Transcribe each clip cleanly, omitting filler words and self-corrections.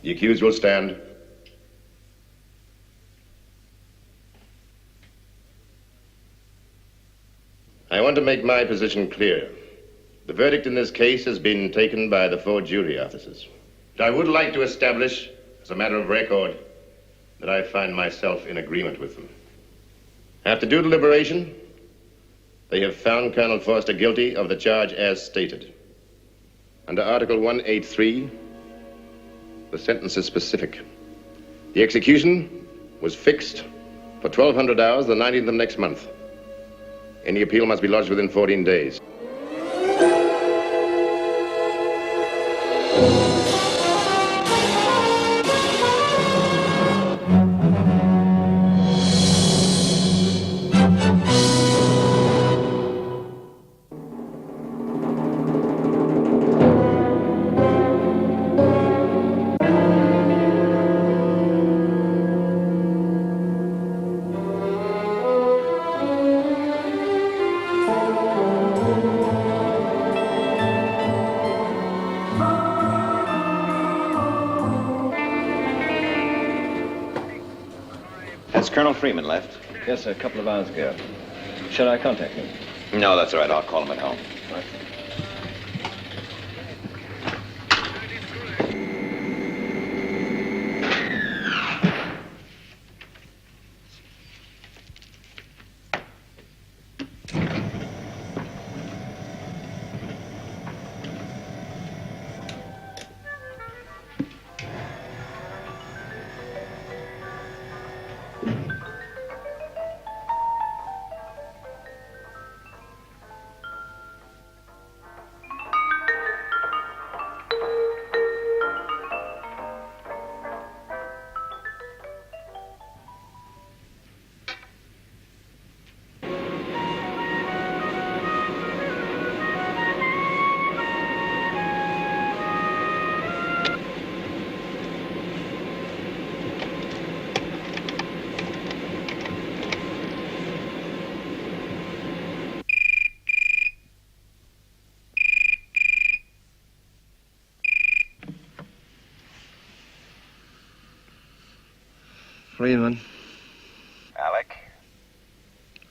The accused will stand. I want to make my position clear. The verdict in this case has been taken by the 4 jury officers. But I would like to establish, as a matter of record, that I find myself in agreement with them. After due deliberation, they have found Colonel Forster guilty of the charge as stated. Under Article 183, the sentence is specific. The execution was fixed for 1200 hours, the 19th of next month. Any appeal must be lodged within 14 days. Has Colonel Freeman left? Yes, sir, a couple of hours ago. Shall I contact him? No, that's all right. I'll call him at home. Right. Freeman. Alec?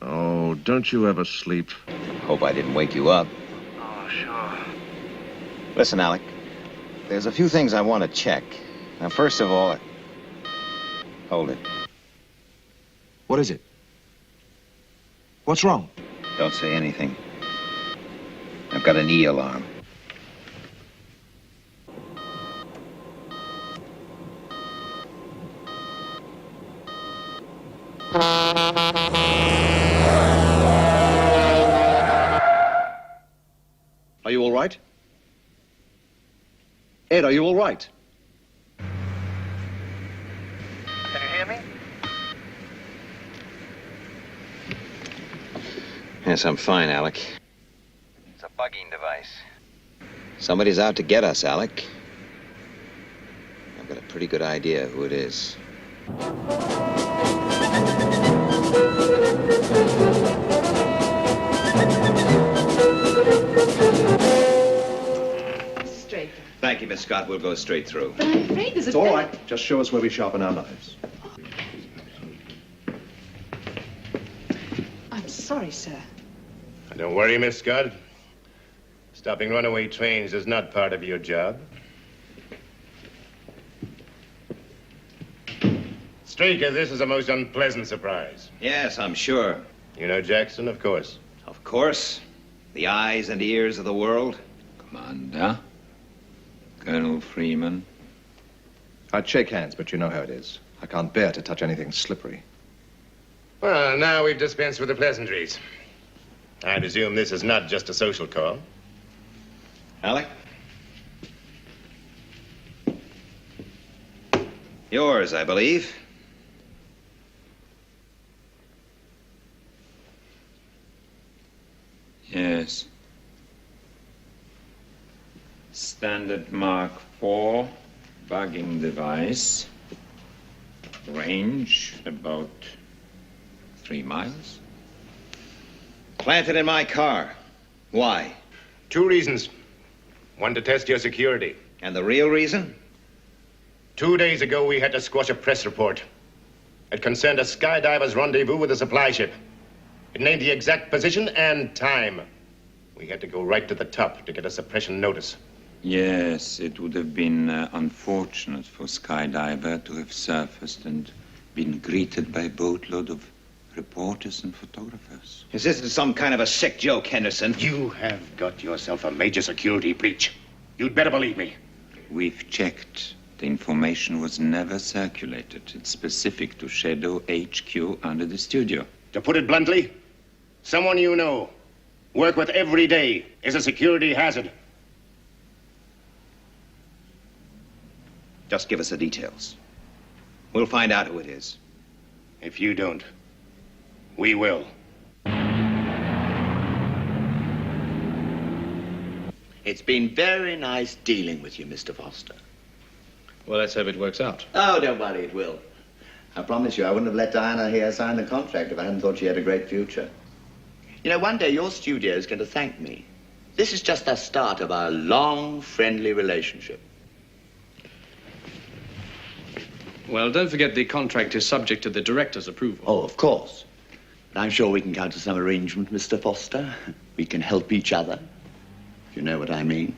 Oh, don't you ever sleep? Hope I didn't wake you up. Oh, sure. Listen, Alec. There's a few things I want to check. Now, first of all... Hold it. What is it? What's wrong? Don't say anything. I've got an E alarm. Are you all right? Ed, are you all right? Can you hear me? Yes, I'm fine, Alec. It's a bugging device. Somebody's out to get us, Alec. I've got a pretty good idea who it is. Straight. Thank you, Miss Scott. We'll go straight through. But I'm afraid there's a... It's all right. Just show us where we sharpen our knives. I'm sorry, sir. Don't worry, Miss Scott. Stopping runaway trains is not part of your job. Straker, this is a most unpleasant surprise. Yes, I'm sure. You know Jackson, of course. Of course. The eyes and ears of the world. Commander, Colonel Freeman. I'd shake hands, but you know how it is. I can't bear to touch anything slippery. Well, now we've dispensed with the pleasantries. I presume this is not just a social call. Alec? Yours, I believe. Yes. Standard Mark IV bugging device. Range about 3 miles. Planted in my car. Why? 2 reasons. One, to test your security. And the real reason? 2 days ago, we had to squash a press report. It concerned a skydiver's rendezvous with a supply ship. It named the exact position and time. We had to go right to the top to get a suppression notice. Yes, it would have been unfortunate for Skydiver to have surfaced and been greeted by a boatload of reporters and photographers. Is this some kind of a sick joke, Henderson? You have got yourself a major security breach. You'd better believe me. We've checked. The information was never circulated. It's specific to Shadow HQ under the studio. To put it bluntly, someone you know, work with every day, is a security hazard. Just give us the details. We'll find out who it is. If you don't, we will. It's been very nice dealing with you, Mr. Foster. Well, let's hope it works out. Oh, don't worry, it will. I promise you, I wouldn't have let Diana here sign the contract if I hadn't thought she had a great future. You know, one day your studio is going to thank me. This is just the start of our long, friendly relationship. Well, don't forget the contract is subject to the director's approval. Oh, of course. But I'm sure we can come to some arrangement, Mr. Foster. We can help each other, if you know what I mean.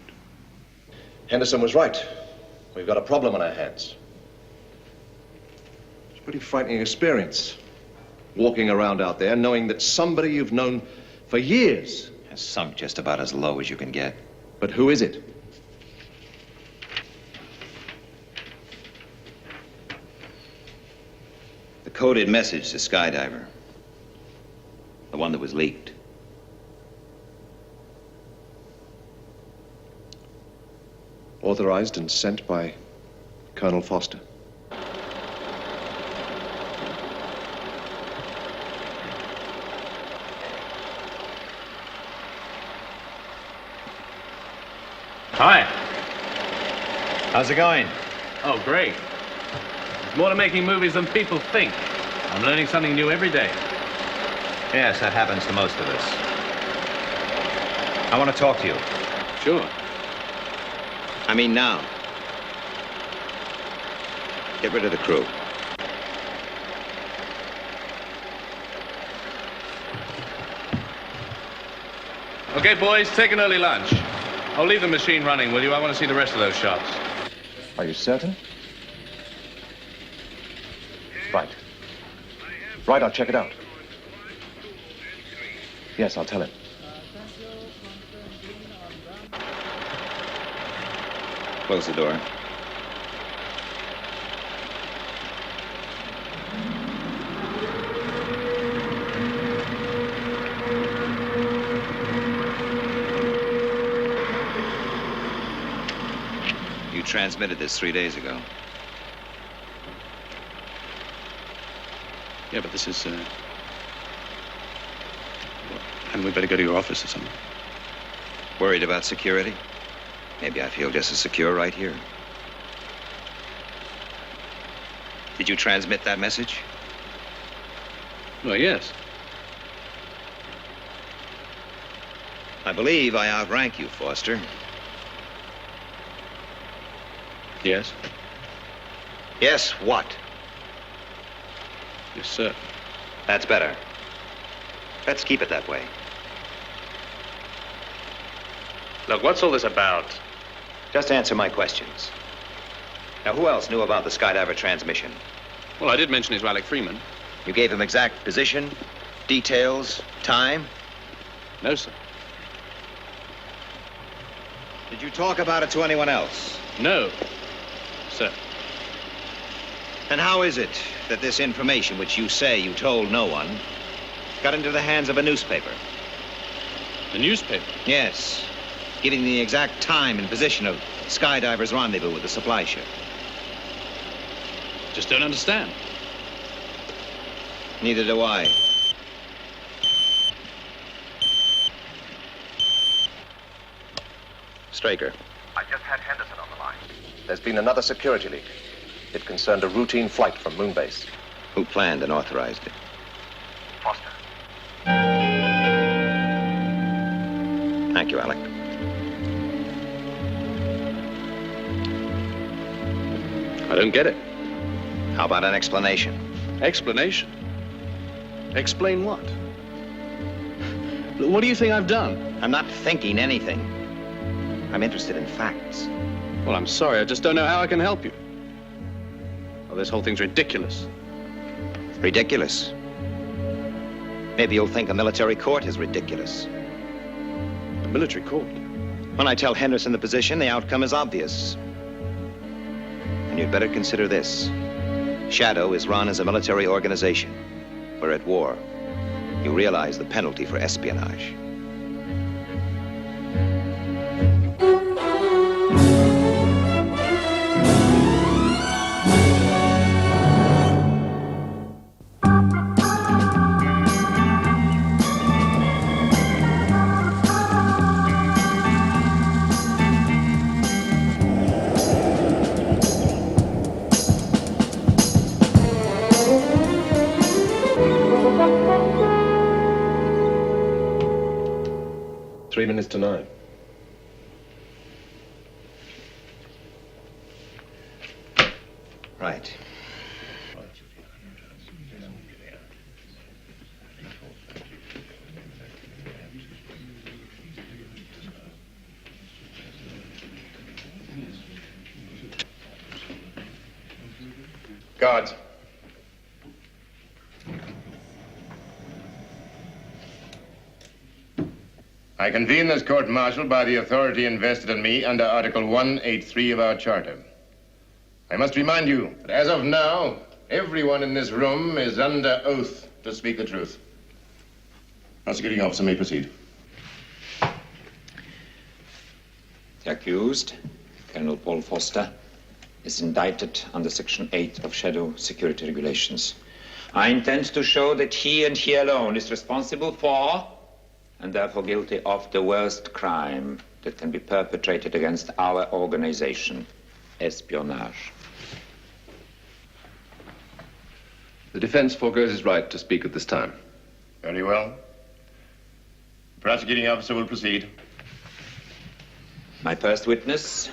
Henderson was right. We've got a problem on our hands. It's a pretty frightening experience. Walking around out there knowing that somebody you've known for years Has sunk just about as low as you can get. But who is it? The coded message to Skydiver. The one that was leaked. Authorized and sent by Colonel Foster. Hi. How's it going? Oh, great. There's more to making movies than people think. I'm learning something new every day. Yes, that happens to most of us. I want to talk to you. Sure. I mean now. Get rid of the crew. Okay, boys, take an early lunch. I'll leave the machine running, will you? I want to see the rest of those shots. Are you certain? Right. Right, I'll check it out. Yes, I'll tell him. Close the door. You transmitted this 3 days ago. Yeah, but this is, well, hadn't we better go to your office or something? Worried about security? Maybe I feel just as secure right here. Did you transmit that message? Well, yes. I believe I outrank you, Foster. Yes? Yes, what? Yes, sir. That's better. Let's keep it that way. Look, what's all this about? Just answer my questions. Now, who else knew about the Skydiver transmission? Well, I did mention his Alec Freeman. You gave him exact position, details, time? No, sir. Did you talk about it to anyone else? No, sir. And how is it that this information, which you say you told no one, got into the hands of a newspaper? The newspaper? Yes, giving the exact time and position of Skydiver's rendezvous with the supply ship. Just don't understand. Neither do I. Straker. I just had Henderson on the line. There's been another security leak. It concerned a routine flight from Moonbase. Who planned and authorized it? Thank you, Alec. I don't get it. How about an explanation? Explanation? Explain what? What do you think I've done? I'm not thinking anything. I'm interested in facts. Well, I'm sorry. I just don't know how I can help you. Well, this whole thing's ridiculous. Ridiculous. Maybe you'll think a military court is ridiculous. A military court? When I tell Henderson the position, the outcome is obvious. And you'd better consider this. Shadow is run as a military organization. We're at war. You realize the penalty for espionage. Three minutes to 9. Right. Guards. I convene this court-martial by the authority invested in me under Article 183 of our charter. I must remind you that as of now, everyone in this room is under oath to speak the truth. Prosecuting officer may proceed. The accused, Colonel Paul Foster, is indicted under Section 8 of Shadow Security Regulations. I intend to show that he and he alone is responsible for, and therefore guilty of, the worst crime that can be perpetrated against our organization, espionage. The defense forgoes his right to speak at this time. Very well. The prosecuting officer will proceed. My first witness,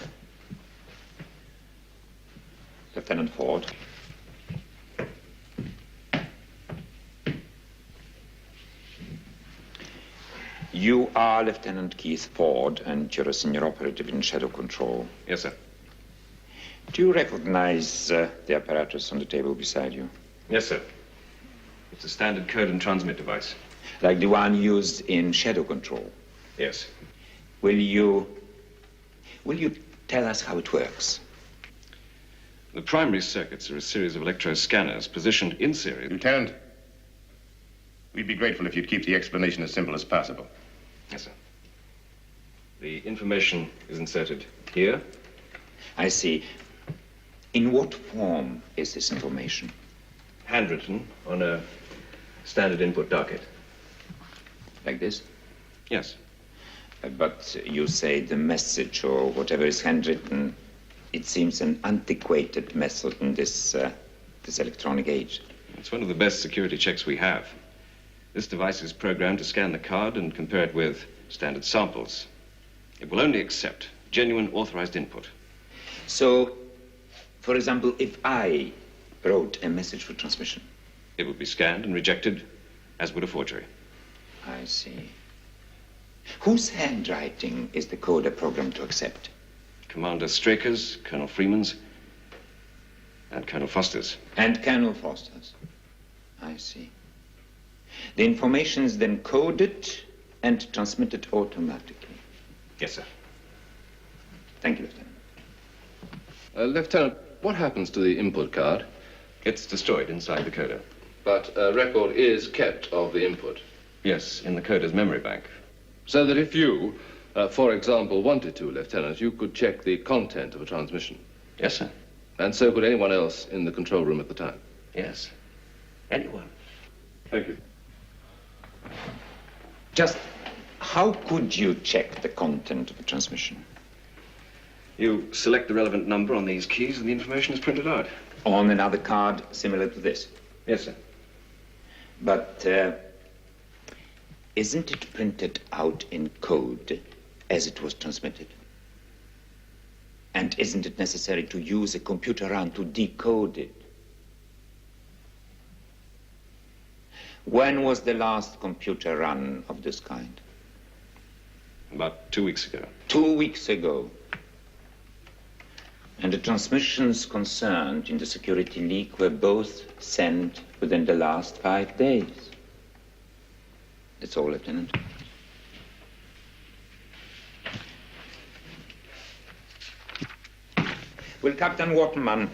Lieutenant Ford. You are Lieutenant Keith Ford, and you're a senior operative in Shadow Control. Yes, sir. Do you recognize the apparatus on the table beside you? Yes, sir. It's a standard code and transmit device. Like the one used in Shadow Control? Yes. Will you tell us how it works? The primary circuits are a series of electro-scanners positioned in series. Lieutenant, we'd be grateful if you'd keep the explanation as simple as possible. Yes, sir. The information is inserted here. I see. In what form is this information? Handwritten on a standard input docket. Like this? Yes. But you say the message or whatever is handwritten, it seems an antiquated method in this electronic age. It's one of the best security checks we have. This device is programmed to scan the card and compare it with standard samples. It will only accept genuine authorized input. So, for example, if I wrote a message for transmission? It would be scanned and rejected, as would a forgery. I see. Whose handwriting is the coder programmed to accept? Commander Straker's, Colonel Freeman's, and Colonel Foster's. And Colonel Foster's. I see. The information is then coded and transmitted automatically. Yes, sir. Thank you, Lieutenant. Lieutenant, what happens to the input card? It's destroyed inside the coder. But a record is kept of the input. Yes, in the coder's memory bank. So that if you, for example, wanted to, Lieutenant, you could check the content of a transmission. Yes, sir. And so could anyone else in the control room at the time. Yes. Anyone. Thank you. Just how could you check the content of a transmission? You select the relevant number on these keys and the information is printed out. On another card similar to this? Yes, sir. But isn't it printed out in code as it was transmitted? And isn't it necessary to use a computer run to decode it? When was the last computer run of this kind? About 2 weeks ago. 2 weeks ago. And the transmissions concerned in the security leak were both sent within the last 5 days. That's all, Lieutenant. Will Captain Waterman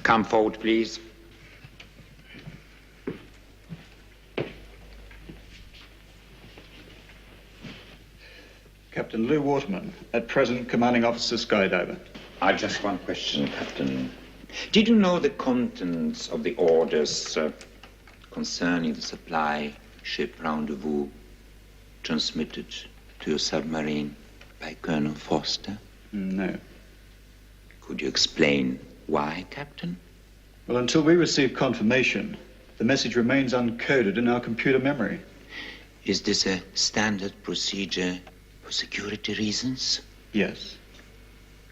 come forward, please? Captain Lou Waterman, at present commanding officer Skydiver. I just one question, Captain. Did you know the contents of the orders concerning the supply ship rendezvous transmitted to your submarine by Colonel Foster? No. Could you explain why, Captain? Well, until we receive confirmation, the message remains uncoded in our computer memory. Is this a standard procedure for security reasons? Yes.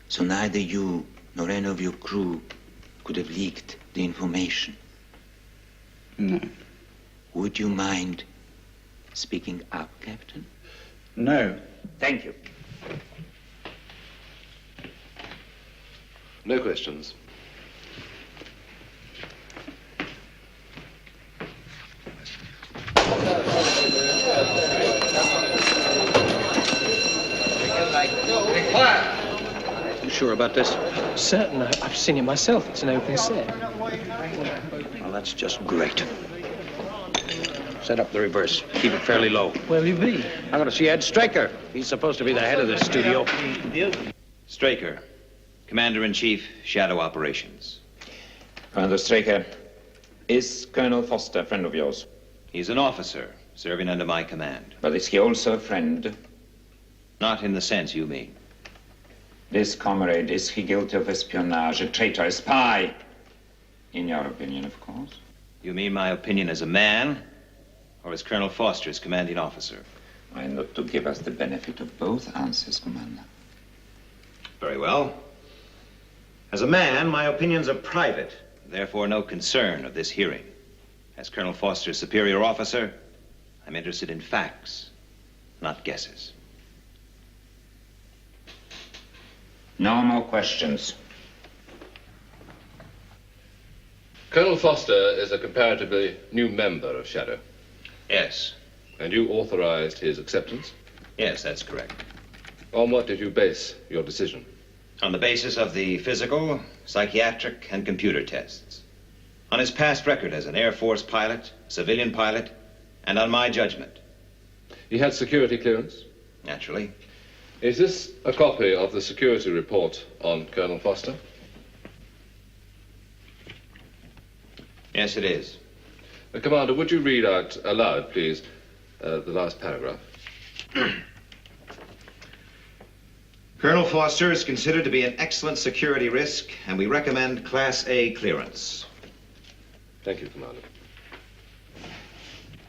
So neither you nor any of your crew could have leaked the information? No. Would you mind speaking up, Captain? No. Thank you. No questions. You sure about this? Certain. I've seen it myself. It's an open set. Well, that's just great. Set up the reverse. Keep it fairly low. Where'll you be? I'm going to see Ed Straker. He's supposed to be the head of this studio. Straker, Commander-in-Chief, Shadow Operations. Commander Straker, is Colonel Foster a friend of yours? He's an officer, serving under my command. But is he also a friend? Not in the sense you mean. This comrade, is he guilty of espionage, a traitor, a spy? In your opinion, of course. You mean my opinion as a man, or as Colonel Foster's commanding officer? Why not to give us the benefit of both answers, Commander? Very well. As a man, my opinions are private, therefore no concern of this hearing. As Colonel Foster's superior officer, I'm interested in facts, not guesses. No more questions. Colonel Foster is a comparatively new member of Shadow. Yes. And you authorized his acceptance? Yes, that's correct. On what did you base your decision? On the basis of the physical, psychiatric, and computer tests. On his past record as an Air Force pilot, civilian pilot, and on my judgment. He had security clearance? Naturally. Is this a copy of the security report on Colonel Foster? Yes, it is. Commander, would you read out aloud, please, the last paragraph? Colonel Foster is considered to be an excellent security risk, and we recommend Class A clearance. Thank you, Commander.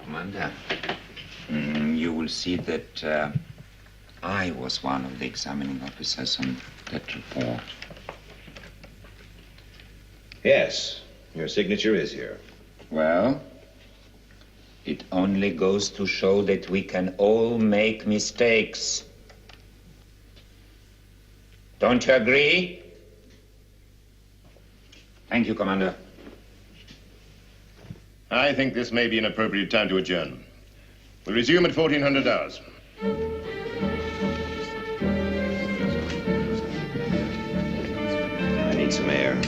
Commander, you will see that I was one of the examining officers on that report. Yes, your signature is here. Well, it only goes to show that we can all make mistakes. Don't you agree? Thank you, Commander. I think this may be an appropriate time to adjourn. We'll resume at 1400 hours. I need some air.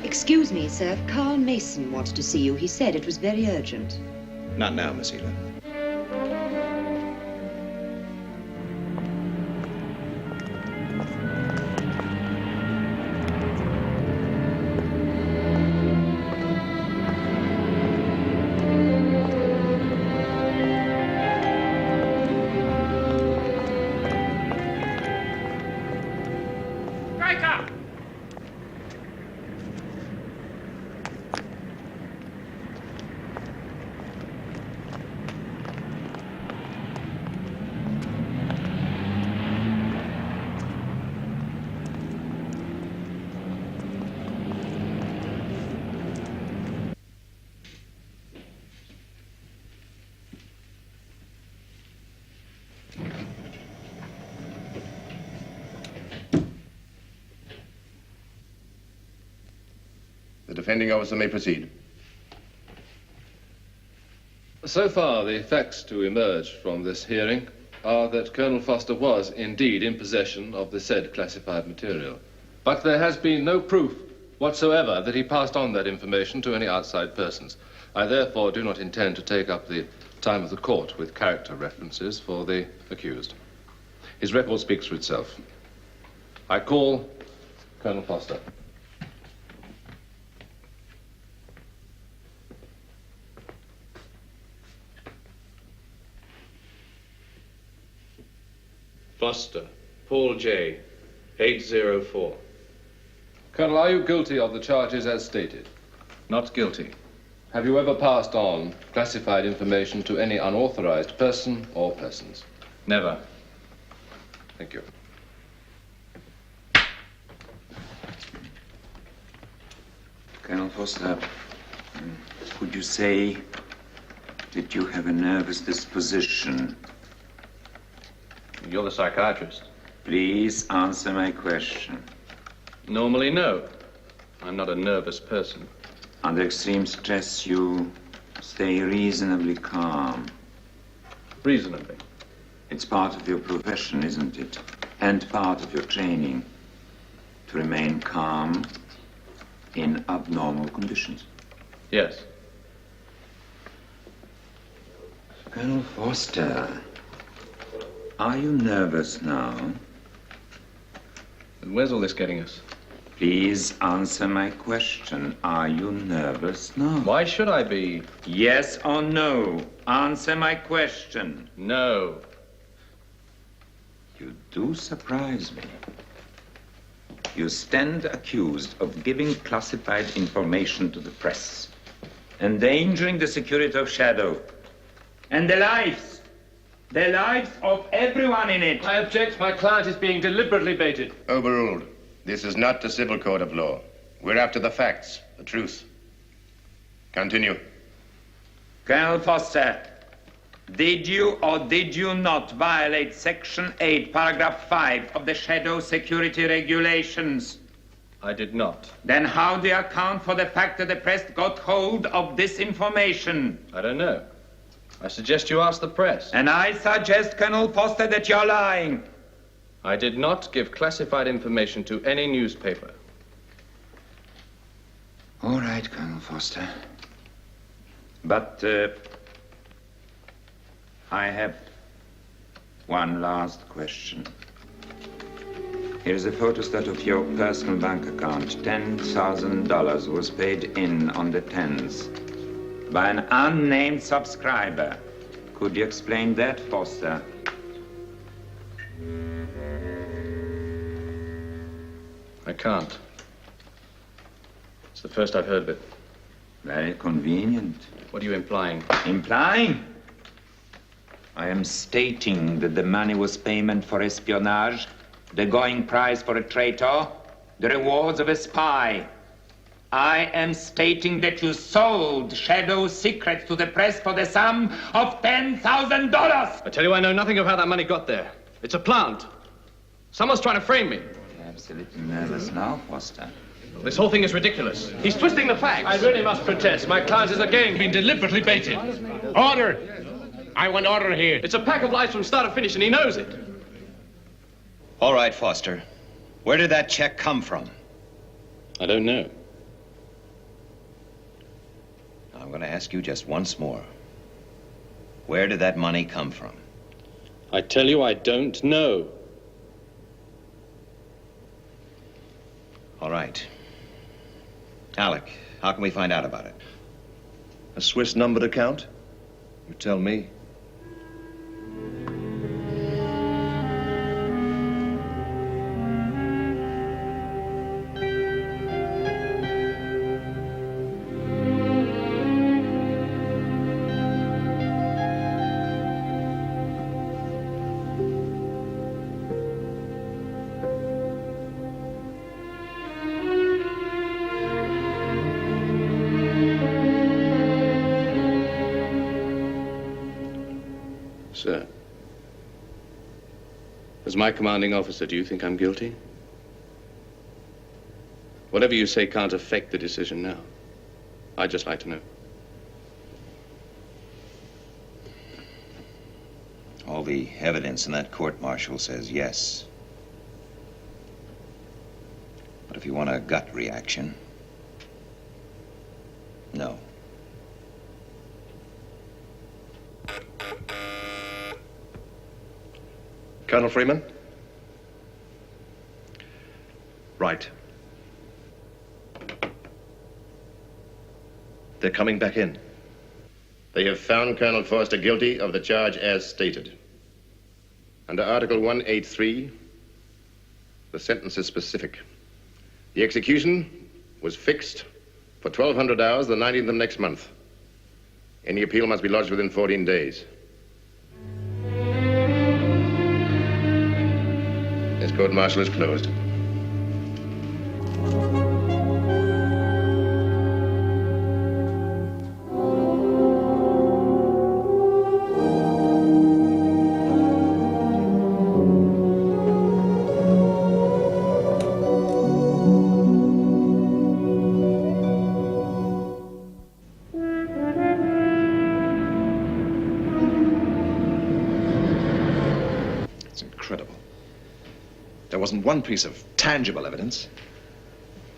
Excuse me, sir. Carl Mason wants to see you. He said it was very urgent. Not now, Miss Ela. Striker! Defending officer may proceed. So far, the facts to emerge from this hearing are that Colonel Foster was indeed in possession of the said classified material. But there has been no proof whatsoever that he passed on that information to any outside persons. I therefore do not intend to take up the time of the court with character references for the accused. His record speaks for itself. I call Colonel Foster. Foster, Paul J., 804. Colonel, are you guilty of the charges as stated? Not guilty. Have you ever passed on classified information to any unauthorized person or persons? Never. Thank you. Colonel Foster, would you say that you have a nervous disposition? You're the psychiatrist. Please answer my question. Normally, no. I'm not a nervous person. Under extreme stress, you stay reasonably calm. Reasonably. It's part of your profession, isn't it? And part of your training to remain calm in abnormal conditions. Yes. Colonel Foster, are you nervous now? Where's all this getting us? Please answer my question. Are you nervous now? Why should I be? Yes or no? Answer my question. No. You do surprise me. You stand accused of giving classified information to the press, endangering the security of Shadow, and the lives of everyone in it. I object. My client is being deliberately baited. Overruled. This is not the civil court of law. We're after the facts, the truth. Continue. Colonel Foster, did you or did you not violate Section 8, Paragraph 5 of the Shadow Security Regulations? I did not. Then how do you account for the fact that the press got hold of this information? I don't know. I suggest you ask the press. And I suggest, Colonel Foster, that you're lying. I did not give classified information to any newspaper. All right, Colonel Foster. But I have one last question. Here's a photostat of your personal bank account. $10,000 was paid in on the 10th by an unnamed subscriber. Could you explain that, Foster? I can't. It's the first I've heard of it. Very convenient. What are you implying? Implying? I am stating that the money was payment for espionage, the going price for a traitor, the rewards of a spy. I am stating that you sold Shadow secrets to the press for the sum of $10,000. I tell you, I know nothing of how that money got there. It's a plant. Someone's trying to frame me. You're absolutely nervous now, Foster. This whole thing is ridiculous. He's twisting the facts. I really must protest. My client is again being deliberately baited. Order! I want order here. It's a pack of lies from start to finish, and he knows it. All right, Foster. Where did that check come from? I don't know. I'm going to ask you just once more. Where did that money come from? I tell you, I don't know. All right. Alec, how can we find out about it? A Swiss numbered account? You tell me. Sir, as my commanding officer, do you think I'm guilty? Whatever you say can't affect the decision now. I'd just like to know. All the evidence in that court-martial says yes. But if you want a gut reaction, no. Colonel Freeman? Right. They're coming back in. They have found Colonel Forster guilty of the charge as stated. Under Article 183, the sentence is specific. The execution was fixed for 1200 hours, the 19th of next month. Any appeal must be lodged within 14 days. This court-martial is closed. It's incredible. There wasn't one piece of tangible evidence.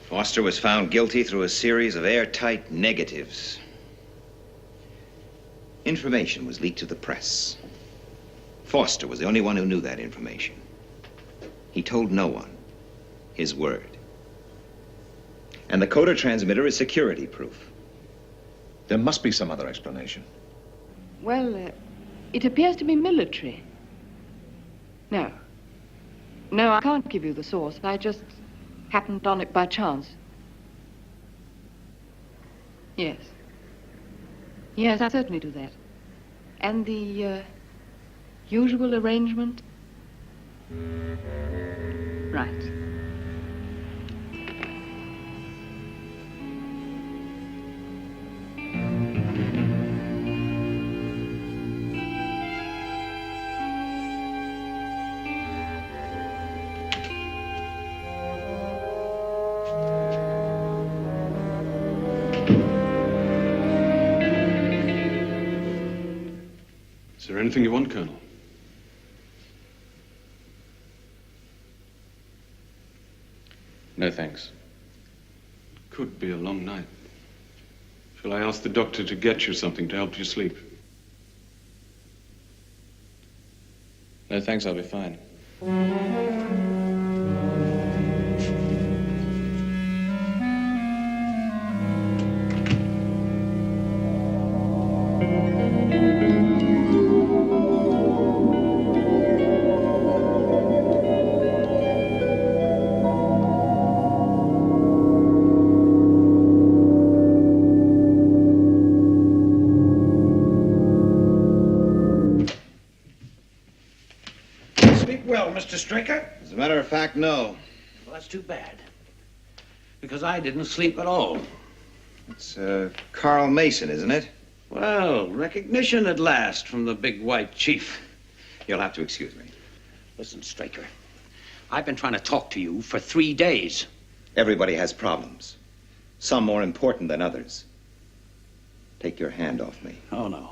Foster was found guilty through a series of airtight negatives. Information was leaked to the press. Foster was the only one who knew that information. He told no one. His word. And the coder transmitter is security proof. There must be some other explanation. Well, it appears to be military. No. No, I can't give you the source. I just happened on it by chance. Yes. Yes, I certainly do that. And the usual arrangement? Right. Is there anything you want, Colonel? No, thanks. Could be a long night. Shall I ask the doctor to get you something to help you sleep? No, thanks, I'll be fine. Well, Mr. Stricker? As a matter of fact, no. Well, that's too bad. Because I didn't sleep at all. It's, Carl Mason, isn't it? Well, recognition at last from the big white chief. You'll have to excuse me. Listen, Straker, I've been trying to talk to you for 3 days. Everybody has problems. Some more important than others. Take your hand off me. Oh, no.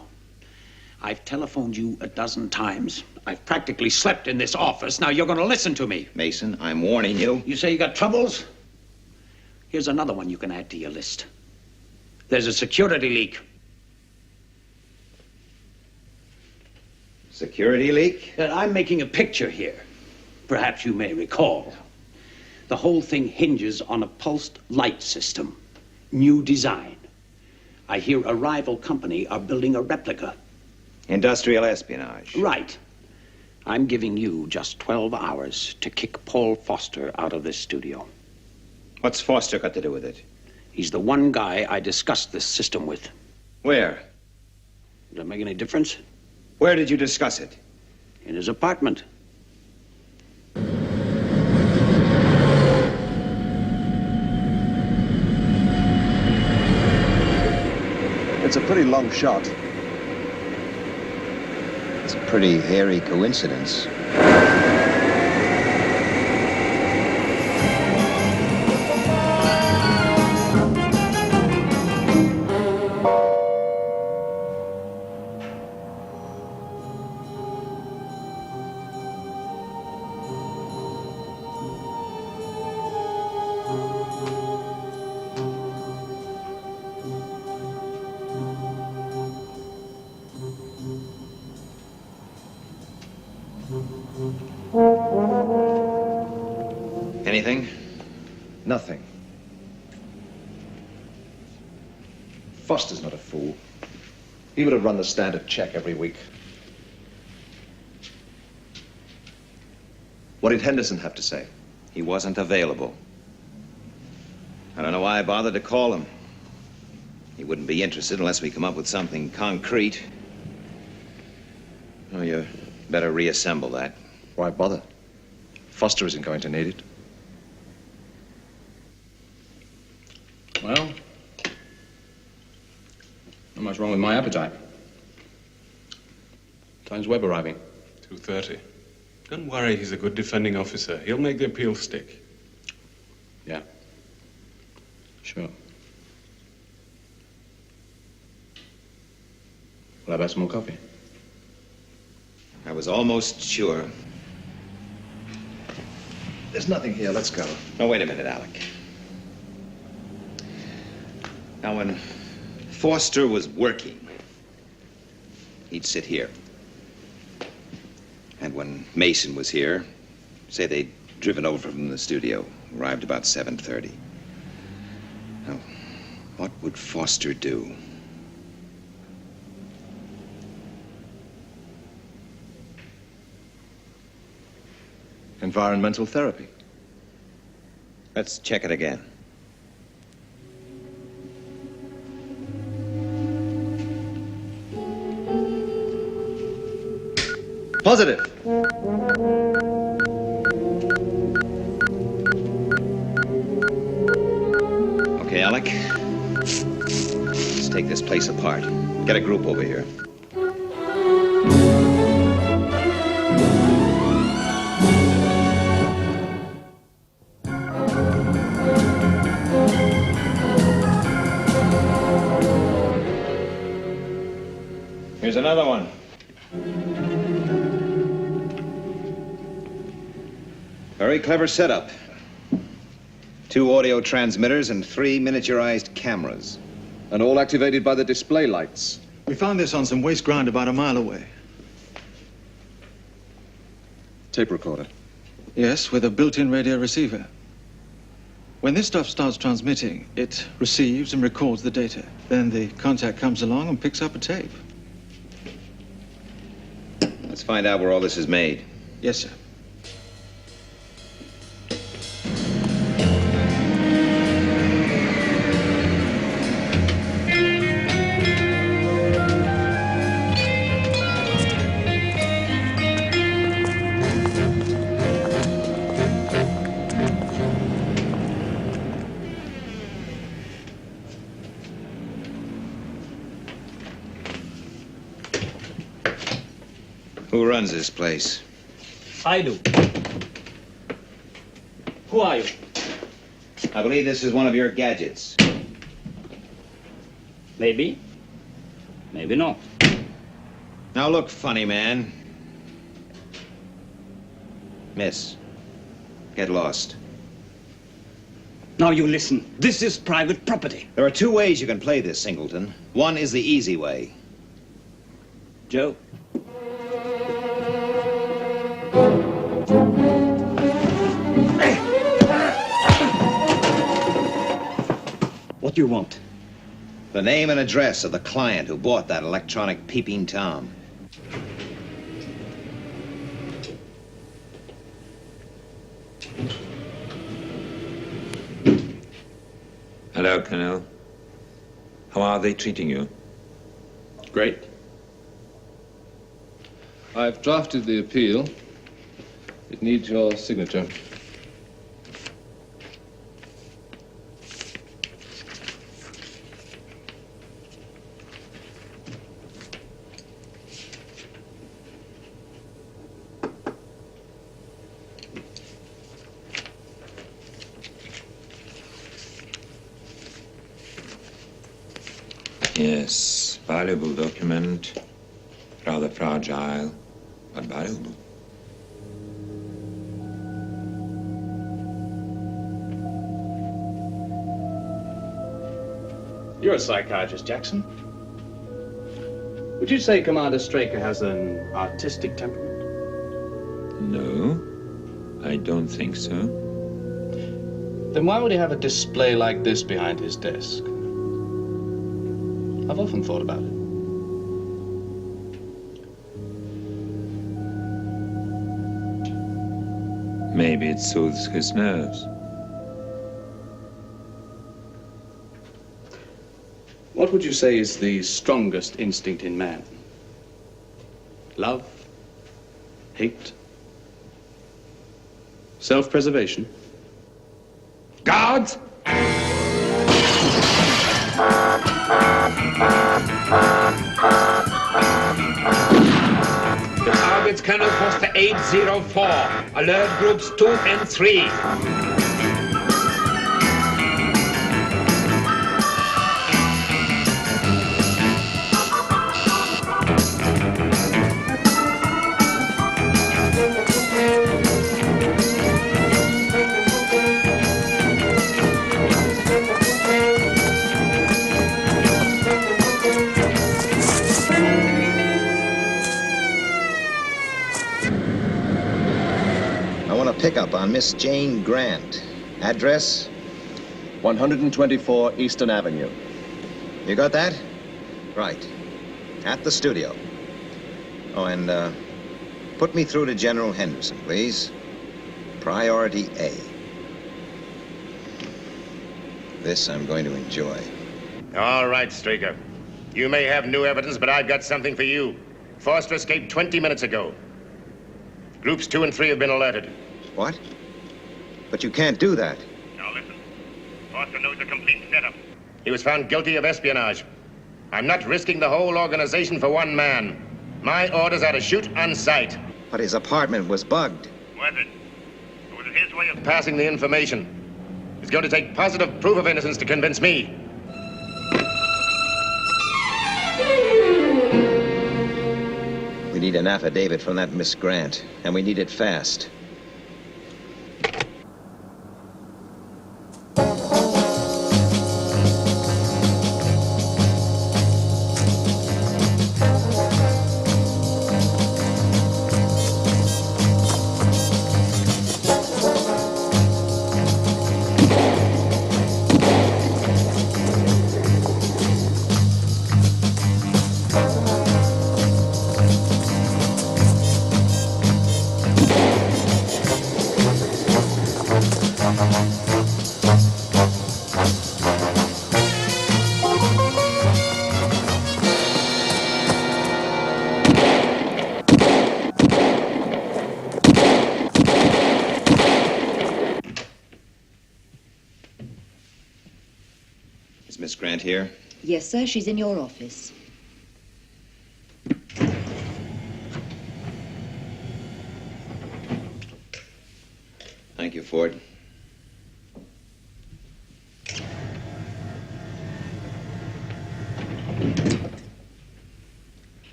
I've telephoned you a dozen times. I've practically slept in this office. Now you're going to listen to me. Mason, I'm warning you. You say you got troubles? Here's another one you can add to your list. There's a security leak. Security leak? I'm making a picture here. Perhaps you may recall. The whole thing hinges on a pulsed light system. New design. I hear a rival company are building a replica. Industrial espionage. Right. I'm giving you just 12 hours to kick Paul Foster out of this studio. What's Foster got to do with it? He's the one guy I discussed this system with. Where? Does that make any difference? Where did you discuss it? In his apartment. It's a pretty long shot. It's a pretty hairy coincidence. Anything? Nothing. Foster's not a fool. He would have run the standard check every week. What did Henderson have to say? He wasn't available. I don't know why I bothered to call him. He wouldn't be interested unless we come up with something concrete. Oh, you better reassemble that. Why bother? Foster isn't going to need it. Well, not much wrong with my appetite. Time's Webb arriving? 2:30. Don't worry, he's a good defending officer. He'll make the appeal stick. Yeah. Sure. Will I have some more coffee? I was almost sure. There's nothing here. Let's go. No, wait a minute, Alec. Now, when Foster was working, he'd sit here. And when Mason was here, say they'd driven over from the studio, arrived about 7:30. Now, what would Foster do? Environmental therapy. Let's check it again. Positive. Okay, Alec. Let's take this place apart. Get a group over here. Here's another one. Very clever setup. 2 audio transmitters and 3 miniaturized cameras. And all activated by the display lights. We found this on some waste ground about a mile away. Tape recorder. Yes, with a built-in radio receiver. When this stuff starts transmitting, it receives and records the data. Then the contact comes along and picks up a tape. Let's find out where all this is made. Yes, sir. Who runs this place? I do. Who are you? I believe this is one of your gadgets. Maybe. Maybe not. Now look, funny man. Miss, get lost. Now you listen. This is private property. There are 2 ways you can play this, Singleton. One is the easy way. Joe. What do you want? The name and address of the client who bought that electronic peeping Tom. Hello, Colonel. How are they treating you? Great. I've drafted the appeal. It needs your signature. Yes, valuable document. Rather fragile, but valuable. You're a psychiatrist, Jackson. Would you say Commander Straker has an artistic temperament? No, I don't think so. Then why would he have a display like this behind his desk? I've often thought about it. Maybe it soothes his nerves. What would you say is the strongest instinct in man? Love? Hate? Self-preservation? Guards! The target's Colonel Foster 804. Alert groups 2 and 3. Pickup on Miss Jane Grant. Address? 124 Eastern Avenue. You got that? Right. At the studio. Oh, and put me through to General Henderson, please. Priority A. This I'm going to enjoy. All right, Straker. You may have new evidence, but I've got something for you. Foster escaped 20 minutes ago. Groups 2 and 3 have been alerted. What? But you can't do that. Now listen. Foster knows the complete setup. He was found guilty of espionage. I'm not risking the whole organization for one man. My orders are to shoot on sight. But his apartment was bugged. Was it? It was his way of passing the information. It's going to take positive proof of innocence to convince me. We need an affidavit from that Miss Grant, and we need it fast. Is Miss Grant here? Yes, sir. She's in your office. Thank you, Ford.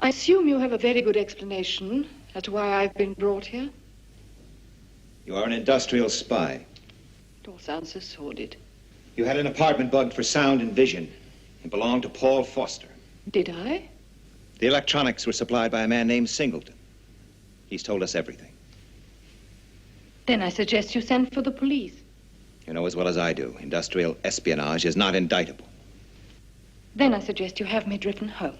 I assume you have a very good explanation as to why I've been brought here. You are an industrial spy. It all sounds so sordid. You had an apartment bugged for sound and vision. It belonged to Paul Foster. Did I? The electronics were supplied by a man named Singleton. He's told us everything. Then I suggest you send for the police. You know as well as I do, industrial espionage is not indictable. Then I suggest you have me driven home.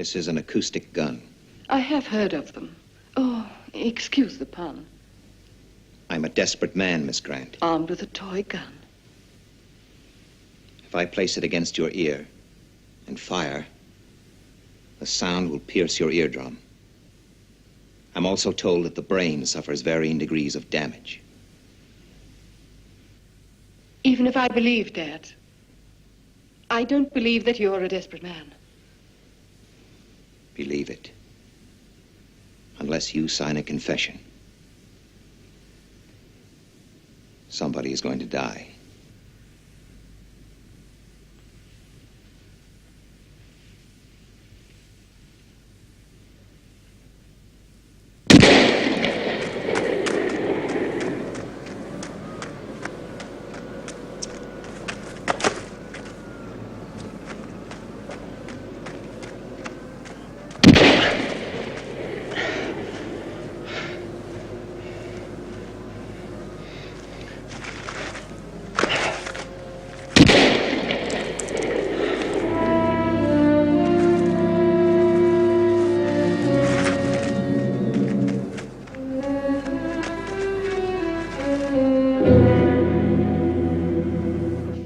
This is an acoustic gun. I have heard of them. Oh, excuse the pun. I'm a desperate man, Miss Grant. Armed with a toy gun. If I place it against your ear and fire, the sound will pierce your eardrum. I'm also told that the brain suffers varying degrees of damage. Even if I believed that, I don't believe that you're a desperate man. Believe it. Unless you sign a confession, somebody is going to die.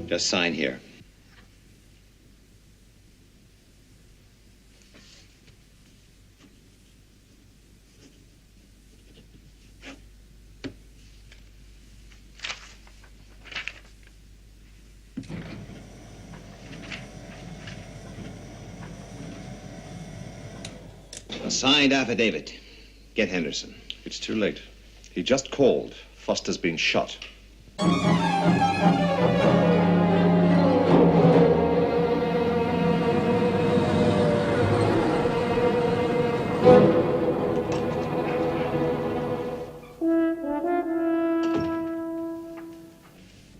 Just sign here. A signed affidavit. Get Henderson. It's too late. He just called. Foster's been shot.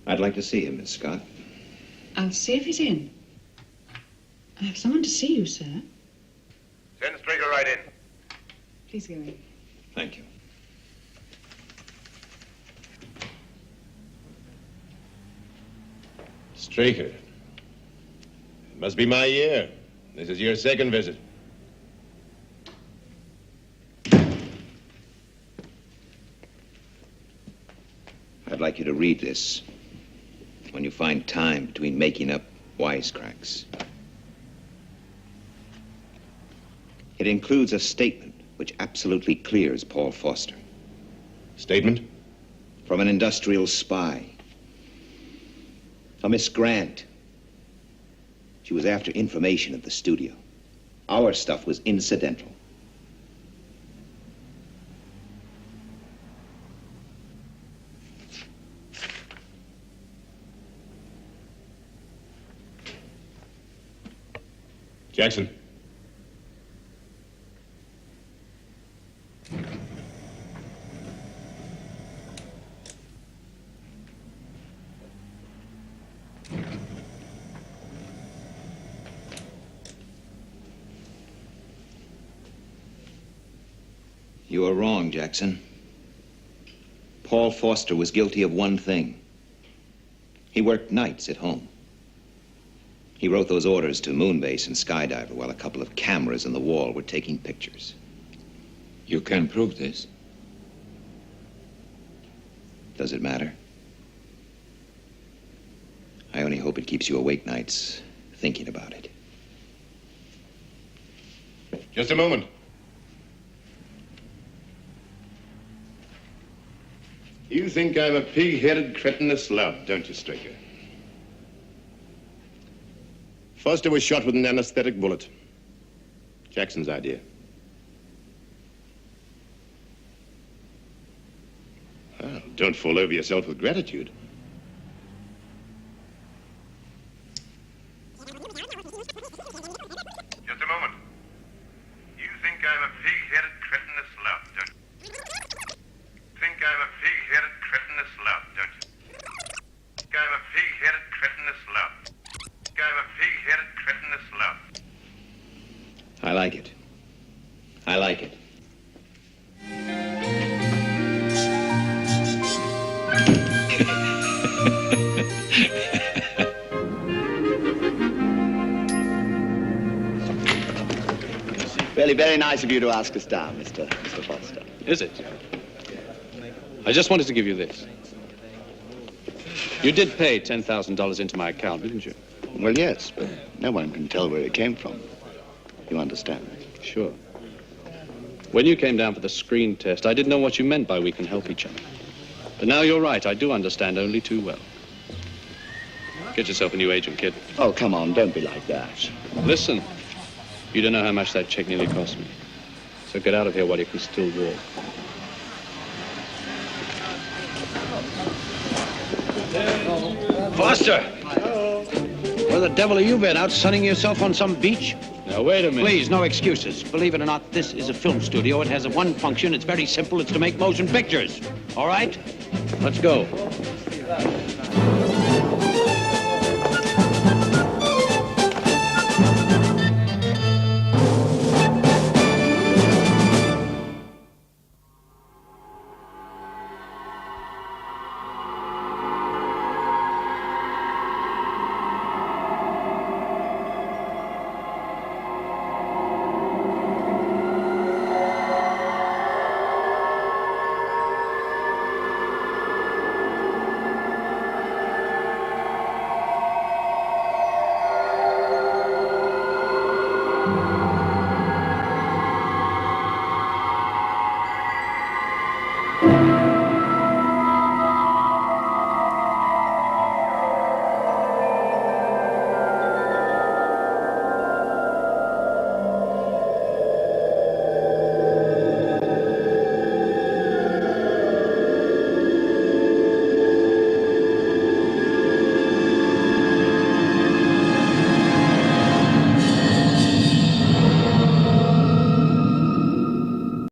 I'd like to see him, Miss Scott. I'll see if he's in. I have someone to see you, sir. Send Stringer right in. Please go in. Thank you. Straker. It must be my year. This is your second visit. I'd like you to read this when you find time between making up wisecracks. It includes a statement which absolutely clears Paul Foster. Statement? From an industrial spy. A Miss Grant. She was after information at the studio. Our stuff was incidental. Jackson. You are wrong, Jackson. Paul Foster was guilty of one thing. He worked nights at home. He wrote those orders to Moonbase and Skydiver while a couple of cameras in the wall were taking pictures. You can prove this. Does it matter? I only hope it keeps you awake nights thinking about it. Just a moment. You think I'm a pig-headed, cretinous slob, don't you, Straker? Foster was shot with an anesthetic bullet. Jackson's idea. Well, don't fall over yourself with gratitude. Just a moment. You think I'm a pig-headed, cretinous slob, don't you? Think I'm a pig-headed, cretinous slob, don't you? Think I'm a pig-headed, cretinous slob. Think I'm a pig-headed, cretinous slob. I like it. I like it. Really very nice of you to ask us down, Mr. Foster. Is it? I just wanted to give you this. You did pay $10,000 into my account, didn't you? Well, yes, but no one can tell where it came from. You understand? Sure. When you came down for the screen test, I didn't know what you meant by we can help each other. But now you're right, I do understand only too well. Get yourself a new agent, kid. Oh, come on, don't be like that. Listen, you don't know how much that check nearly cost me. So get out of here while you can still walk. Foster! Where the devil have you been? Out sunning yourself on some beach? Now, wait a minute. Please, no excuses. Believe it or not, this is a film studio. It has one function. It's very simple. It's to make motion pictures. All right? Let's go. Thank you.